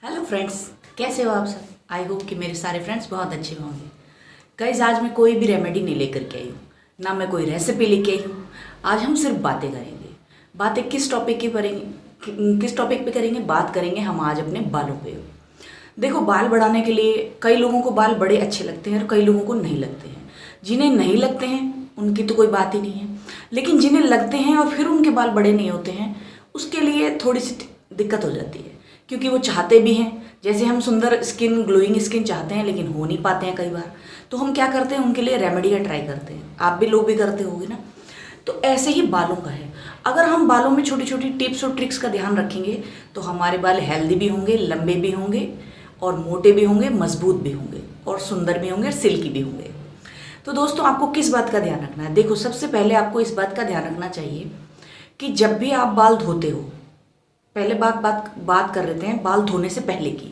Hello friends, कैसे हो आप सब। आई होप कि मेरे सारे फ्रेंड्स बहुत अच्छे होंगे। गाइस, आज मैं कोई भी रेमेडी नहीं लेकर के आई हूँ, ना मैं कोई रेसिपी लेके आई हूँ। आज हम सिर्फ बातें करेंगे। बातें किस टॉपिक की करेंगे, किस टॉपिक पे करेंगे? बात करेंगे हम आज अपने बालों पे। देखो, बाल बढ़ाने के लिए कई लोगों को बाल बड़े अच्छे लगते हैं और कई लोगों को नहीं लगते हैं। जिन्हें नहीं लगते हैं उनकी तो कोई बात ही नहीं है, लेकिन जिन्हें लगते हैं और फिर उनके बाल बड़े नहीं होते हैं, उसके लिए थोड़ी सी दिक्कत हो जाती है, क्योंकि वो चाहते भी हैं। जैसे हम सुंदर स्किन, ग्लोइंग स्किन चाहते हैं, लेकिन हो नहीं पाते हैं कई बार। तो हम क्या करते हैं, उनके लिए रेमेडी का ट्राई करते हैं। आप भी लोग भी करते होंगे ना। तो ऐसे ही बालों का है। अगर हम बालों में छोटी छोटी टिप्स और ट्रिक्स का ध्यान रखेंगे तो हमारे बाल हेल्दी भी होंगे, लंबे भी होंगे और मोटे भी होंगे, मजबूत भी होंगे और सुंदर भी होंगे और सिल्की भी होंगे। तो दोस्तों, आपको किस बात का ध्यान रखना है? देखो, सबसे पहले आपको इस बात का ध्यान रखना चाहिए कि जब भी आप बाल धोते हो, पहले बात कर लेते हैं बाल धोने से पहले की।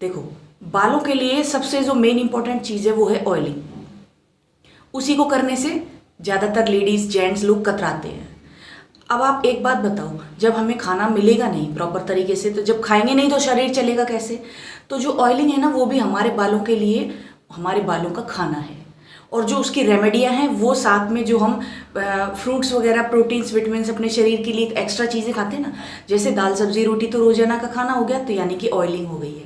देखो, बालों के लिए सबसे जो मेन इंपॉर्टेंट चीज़ है वो है ऑयलिंग। उसी को करने से ज़्यादातर लेडीज़ जेंट्स लोग कतराते हैं। अब आप एक बात बताओ, जब हमें खाना मिलेगा नहीं प्रॉपर तरीके से, तो जब खाएंगे नहीं तो शरीर चलेगा कैसे? तो जो ऑयलिंग है ना, वो भी हमारे बालों के लिए, हमारे बालों का खाना है। और जो उसकी रेमेडियाँ हैं वो साथ में, जो हम फ्रूट्स वगैरह, प्रोटीन्स, विटामिन्स अपने शरीर के लिए एक्स्ट्रा चीज़ें खाते हैं ना, जैसे दाल सब्जी रोटी तो रोजाना का खाना हो गया, तो यानी कि ऑयलिंग हो गई है।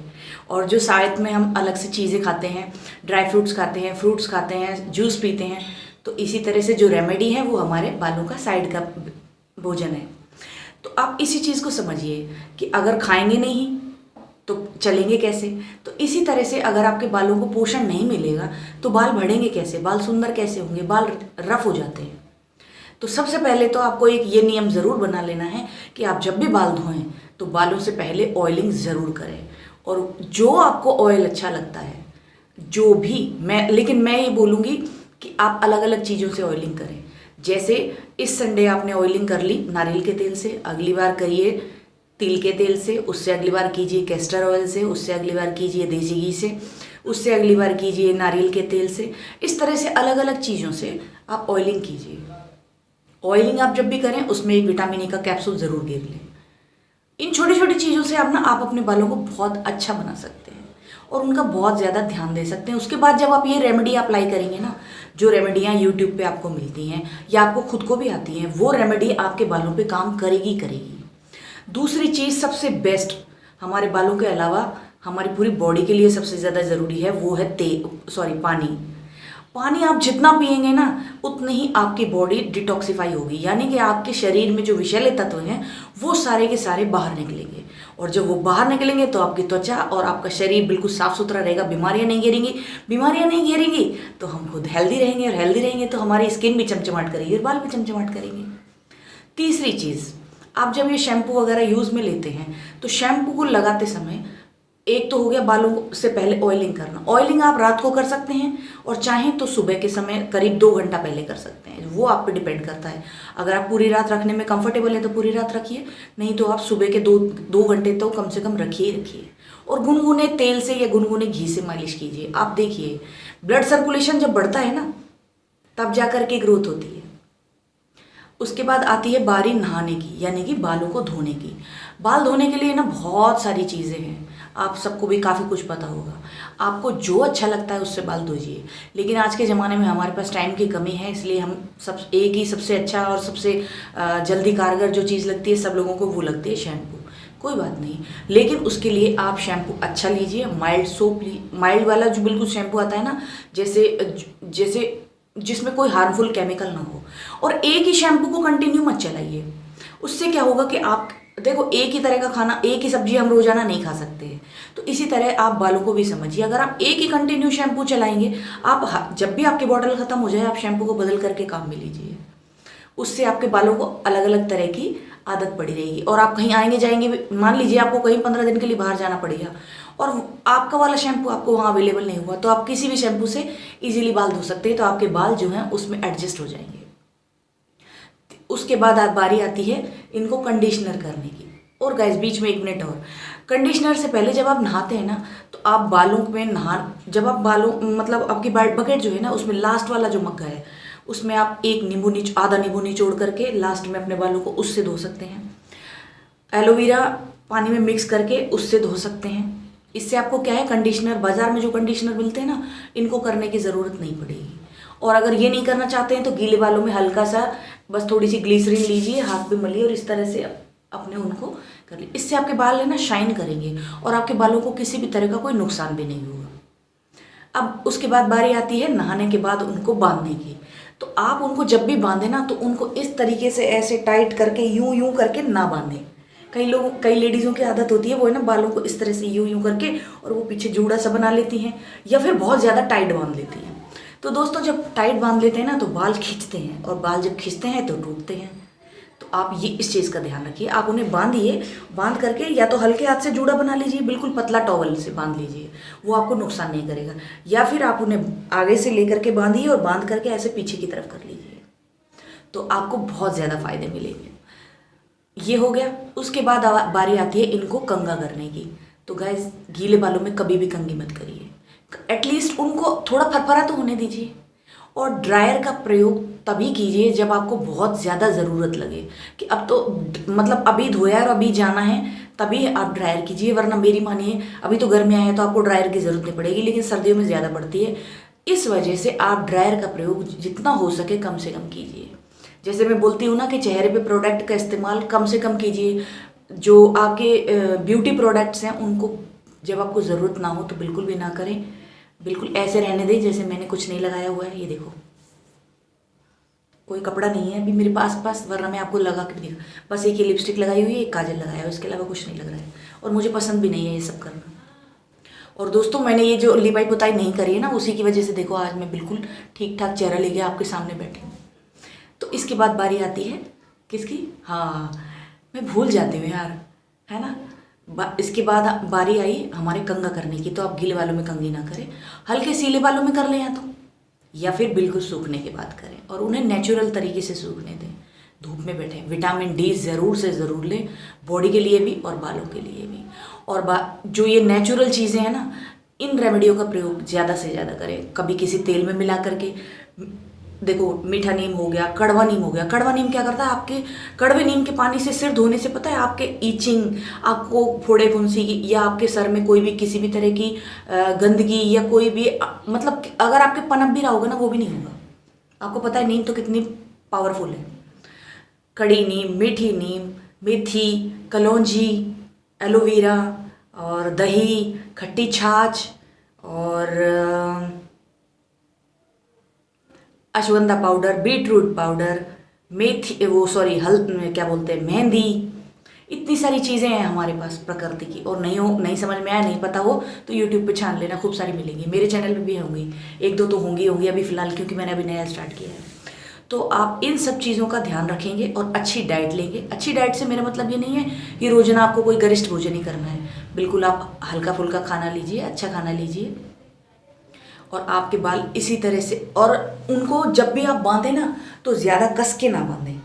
और जो साथ में हम अलग से चीज़ें खाते हैं, ड्राई फ्रूट्स खाते हैं, फ्रूट्स खाते हैं, जूस पीते हैं, तो इसी तरह से जो रेमेडी है वो हमारे बालों का साइड का भोजन है। तो आप इसी चीज़ को समझिए कि अगर खाएंगे नहीं तो चलेंगे कैसे। तो इसी तरह से अगर आपके बालों को पोषण नहीं मिलेगा तो बाल बढ़ेंगे कैसे, बाल सुंदर कैसे होंगे? बाल रफ हो जाते हैं। तो सबसे पहले तो आपको एक ये नियम ज़रूर बना लेना है कि आप जब भी बाल धोएं तो बालों से पहले ऑयलिंग ज़रूर करें। और जो आपको ऑयल अच्छा लगता है, जो भी लेकिन मैं ये बोलूँगी कि आप अलग अलग चीज़ों से ऑयलिंग करें। जैसे इस संडे आपने ऑयलिंग कर ली नारियल के तेल से, अगली बार करिए तिल के तेल से, उससे अगली बार कीजिए कैस्टर ऑयल से, उससे अगली बार कीजिए देसी घी से, उससे अगली बार कीजिए नारियल के तेल से। इस तरह से अलग अलग चीज़ों से आप ऑयलिंग कीजिए। ऑयलिंग आप जब भी करें उसमें एक विटामिन ई का कैप्सूल ज़रूर गिर लें। इन छोटी छोटी चीज़ों से आप अपने बालों को बहुत अच्छा बना सकते हैं और उनका बहुत ज़्यादा ध्यान दे सकते हैं। उसके बाद जब आप ये रेमेडी अप्लाई करेंगे ना, जो रेमेडियाँ यूट्यूब पे आपको मिलती हैं या आपको खुद को भी आती हैं, वो रेमेडी आपके बालों पे काम करेगी करेगी। दूसरी चीज़ सबसे बेस्ट, हमारे बालों के अलावा हमारी पूरी बॉडी के लिए सबसे ज़्यादा ज़रूरी है, वो है पानी। पानी आप जितना पिएंगे ना, उतनी ही आपकी बॉडी डिटॉक्सिफाई होगी, यानी कि आपके शरीर में जो विषैले तत्व हैं वो सारे के सारे बाहर निकलेंगे। और जब वो बाहर निकलेंगे तो आपकी त्वचा और आपका शरीर बिल्कुल साफ सुथरा रहेगा, बीमारियां नहीं घेरेंगी। बीमारियां नहीं घेरेंगी तो हम खुद हेल्दी रहेंगे, और हेल्दी रहेंगे तो हमारी स्किन भी चमचमाट करेगी और बाल भी चमचमाट करेंगे। तीसरी चीज़, आप जब ये शैम्पू वगैरह यूज़ में लेते हैं तो शैम्पू को लगाते समय, एक तो हो गया बालों से पहले ऑयलिंग करना। ऑयलिंग आप रात को कर सकते हैं और चाहें तो सुबह के समय करीब 2 घंटा पहले कर सकते हैं, वो आप पे डिपेंड करता है। अगर आप पूरी रात रखने में कंफर्टेबल है तो पूरी रात रखिए, नहीं तो आप सुबह के 2 घंटे तो कम से कम रखिए ही रखिए। और गुनगुने तेल से या गुनगुने घी से मालिश कीजिए। आप देखिए, ब्लड सर्कुलेशन जब बढ़ता है ना, तब जा कर के ग्रोथ होती है। उसके बाद आती है बारी नहाने की, यानी कि बालों को धोने की। बाल धोने के लिए ना बहुत सारी चीज़ें हैं, आप सबको भी काफ़ी कुछ पता होगा। आपको जो अच्छा लगता है उससे बाल धोइए, लेकिन आज के ज़माने में हमारे पास टाइम की कमी है, इसलिए हम एक ही सबसे अच्छा और सबसे जल्दी कारगर जो चीज़ लगती है सब लोगों को, वो लगती है शैम्पू। कोई बात नहीं, लेकिन उसके लिए आप शैम्पू अच्छा लीजिए, माइल्ड सोप माइल्ड वाला जो बिल्कुल शैम्पू आता है ना, जैसे जिसमें कोई हार्मफुल केमिकल ना हो। और एक ही शैम्पू को कंटिन्यू मत चलाइए। उससे क्या होगा कि आप देखो, एक ही तरह का खाना, एक ही सब्जी हम रोजाना नहीं खा सकते हैं। तो इसी तरह आप बालों को भी समझिए। अगर आप एक ही कंटिन्यू शैम्पू चलाएंगे, आप जब भी आपकी बॉटल खत्म हो जाए आप शैम्पू को बदल करके काम में लीजिए। उससे आपके बालों को अलग अलग तरह की आदत पड़ी रहेगी। और आप कहीं आएंगे जाएंगे, मान लीजिए आपको कहीं 15 दिन के लिए बाहर जाना पड़ेगा और आपका वाला शैम्पू आपको वहाँ अवेलेबल नहीं हुआ, तो आप किसी भी शैम्पू से इजीली बाल धो सकते हैं। तो आपके बाल जो हैं उसमें एडजस्ट हो जाएंगे। उसके बाद बारी आती है इनको कंडीशनर करने की। और गाइस, बीच में 1 मिनट और, कंडीशनर से पहले जब आप नहाते हैं ना, तो आप बालों में जब आप आपकी बकेट जो है ना, उसमें लास्ट वाला जो मग्गा है उसमें आप आधा नींबू निचोड़ करके लास्ट में अपने बालों को उससे धो सकते हैं। एलोवेरा पानी में मिक्स करके उससे धो सकते हैं। इससे आपको क्या है, कंडीशनर बाज़ार में जो कंडीशनर मिलते हैं ना, इनको करने की ज़रूरत नहीं पड़ेगी। और अगर ये नहीं करना चाहते हैं तो गीले बालों में हल्का सा बस थोड़ी सी ग्लिसरीन लीजिए, हाथ पे मलिए और इस तरह से अपने उनको कर लीजिए। इससे आपके बाल है ना शाइन करेंगे और आपके बालों को किसी भी तरह का कोई नुकसान भी नहीं होगा। अब उसके बाद बारी आती है नहाने के बाद उनको बांधने की। तो आप उनको जब भी बांधे ना तो उनको इस तरीके से ऐसे टाइट करके यूं यूं करके ना बांधें। कई लेडीज़ों की आदत होती है, वो है ना बालों को इस तरह से यूं यूं करके और वो पीछे जूड़ा सा बना लेती हैं या फिर बहुत ज़्यादा टाइट बांध लेती हैं। तो दोस्तों जब टाइट बांध लेते हैं ना तो बाल खींचते हैं और बाल जब खींचते हैं तो टूटते हैं। तो आप ये इस चीज़ का ध्यान रखिए। आप उन्हें बांधिए, बांध करके या तो हल्के हाथ से जूड़ा बना लीजिए, बिल्कुल पतला टॉवल से बांध लीजिए, वो आपको नुकसान नहीं करेगा। या फिर आप उन्हें आगे से लेकर के बांधिए और बांध करके ऐसे पीछे की तरफ कर लीजिए, तो आपको बहुत ज़्यादा फायदे मिलेंगे। ये हो गया। उसके बाद बारी आती है इनको कंघा करने की। तो गाइस गीले बालों में कभी भी कंघी मत करिए, एटलीस्ट उनको थोड़ा फरफरा तो होने दीजिए। और ड्रायर का प्रयोग तभी कीजिए जब आपको बहुत ज़्यादा ज़रूरत लगे कि अब तो मतलब अभी धोया और अभी जाना है, तभी आप ड्रायर कीजिए। वरना मेरी मानिए, अभी तो गर्मियाँ हैं तो आपको ड्रायर की ज़रूरत नहीं पड़ेगी, लेकिन सर्दियों में ज़्यादा पड़ती है। इस वजह से आप ड्रायर का प्रयोग जितना हो सके कम से कम कीजिए। जैसे मैं बोलती हूँ ना कि चेहरे पे प्रोडक्ट का इस्तेमाल कम से कम कीजिए। जो आपके ब्यूटी प्रोडक्ट्स हैं उनको जब आपको ज़रूरत ना हो तो बिल्कुल भी ना करें। बिल्कुल ऐसे रहने दें जैसे मैंने कुछ नहीं लगाया हुआ है। ये देखो, कोई कपड़ा नहीं है अभी मेरे पास, वरना मैं आपको लगा के भी दिखा। बस एक ये लिपस्टिक लगाई हुई है, एक काजल लगाया हुआ है, इसके अलावा कुछ नहीं लग रहा है और मुझे पसंद भी नहीं है ये सब करना। और दोस्तों मैंने ये जो लिपाई पुताई नहीं करी है ना, उसी की वजह से देखो आज मैं बिल्कुल ठीक ठाक चेहरा लेके आपके सामने बैठी हूँ। तो इसके बाद बारी आती है किसकी, हाँ मैं भूल जाती हूँ यार, है ना। इसके बाद बारी आई हमारे कंघा करने की। तो आप गीले बालों में कंघी ना करें, हल्के सीले बालों में कर लें या फिर बिल्कुल सूखने के बाद करें और उन्हें नेचुरल तरीके से सूखने दें। धूप में बैठें, विटामिन डी ज़रूर से ज़रूर लें, बॉडी के लिए भी और बालों के लिए भी। और जो ये नेचुरल चीज़ें हैं ना, इन रेमेडियों का प्रयोग ज़्यादा से ज़्यादा करें। कभी किसी तेल में मिला करके, देखो मीठा नीम हो गया, कड़वा नीम हो गया। कड़वा नीम क्या करता है, आपके कड़वे नीम के पानी से सिर धोने से पता है आपके ईचिंग, आपको फोड़े फुंसी की या आपके सर में कोई भी किसी भी तरह की गंदगी या कोई भी मतलब अगर आपके पनप भी रहा होगा ना, वो भी नहीं होगा। आपको पता है नीम तो कितनी पावरफुल है। कड़ी नीम, मीठी नीम, मेथी, कलौंजी, एलोवेरा और दही, खट्टी छाछ और अश्वगंधा पाउडर, बीटरूट पाउडर, मेथी क्या बोलते हैं, मेहंदी। इतनी सारी चीज़ें हैं हमारे पास प्रकृति की। और नहीं समझ में आया, नहीं पता हो तो यूट्यूब पे छान लेना, खूब सारी मिलेंगी। मेरे चैनल पे भी होंगी, एक दो तो होंगी अभी फ़िलहाल, क्योंकि मैंने अभी नया स्टार्ट किया है। तो आप इन सब चीज़ों का ध्यान रखेंगे और अच्छी डाइट लेंगे। अच्छी डाइट से मेरा मतलब ये नहीं है कि रोजाना आपको कोई गरिष्ठ भोजन ही करना है। बिल्कुल आप हल्का फुल्का खाना लीजिए, अच्छा खाना लीजिए और आपके बाल इसी तरह से। और उनको जब भी आप बांधें ना तो ज़्यादा कस के ना बांधें,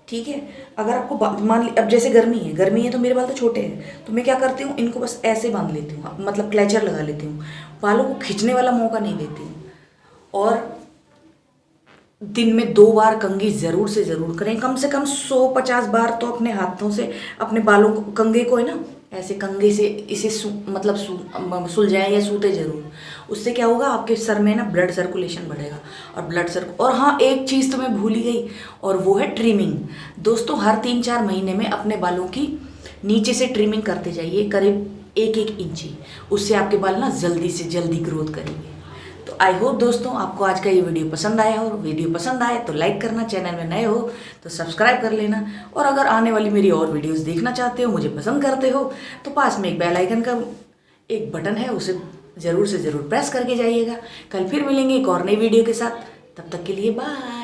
ठीक है। अगर आपको मान ली अब जैसे गर्मी है तो मेरे बाल तो छोटे हैं, तो मैं क्या करती हूँ, इनको बस ऐसे बांध लेती हूँ, मतलब क्लेचर लगा लेती हूँ, बालों को खींचने वाला मौका नहीं देती हूँ। और दिन में 2 बार कंघी ज़रूर से ज़रूर करें, कम से कम 150 बार तो अपने हाथों से अपने बालों को, कंघे को है ना ऐसे कंघे से इसे सुलझाएं या सूते जरूर। उससे क्या होगा, आपके सर में ना ब्लड सर्कुलेशन बढ़ेगा और हाँ एक चीज़ तो मैं भूल ही गई, और वो है ट्रिमिंग। दोस्तों हर 3-4 महीने में अपने बालों की नीचे से ट्रिमिंग करते जाइए, करीब 1-1 इंची। उससे आपके बाल ना जल्दी से जल्दी ग्रोथ करेंगे। तो आई होप दोस्तों आपको आज का ये वीडियो पसंद आया हो। वीडियो पसंद आए तो लाइक करना, चैनल में नए हो तो सब्सक्राइब कर लेना, और अगर आने वाली मेरी और वीडियोस देखना चाहते हो, मुझे पसंद करते हो, तो पास में एक बेल आइकन का एक बटन है, उसे ज़रूर से ज़रूर प्रेस करके जाइएगा। कल फिर मिलेंगे एक और नई वीडियो के साथ, तब तक के लिए बाय।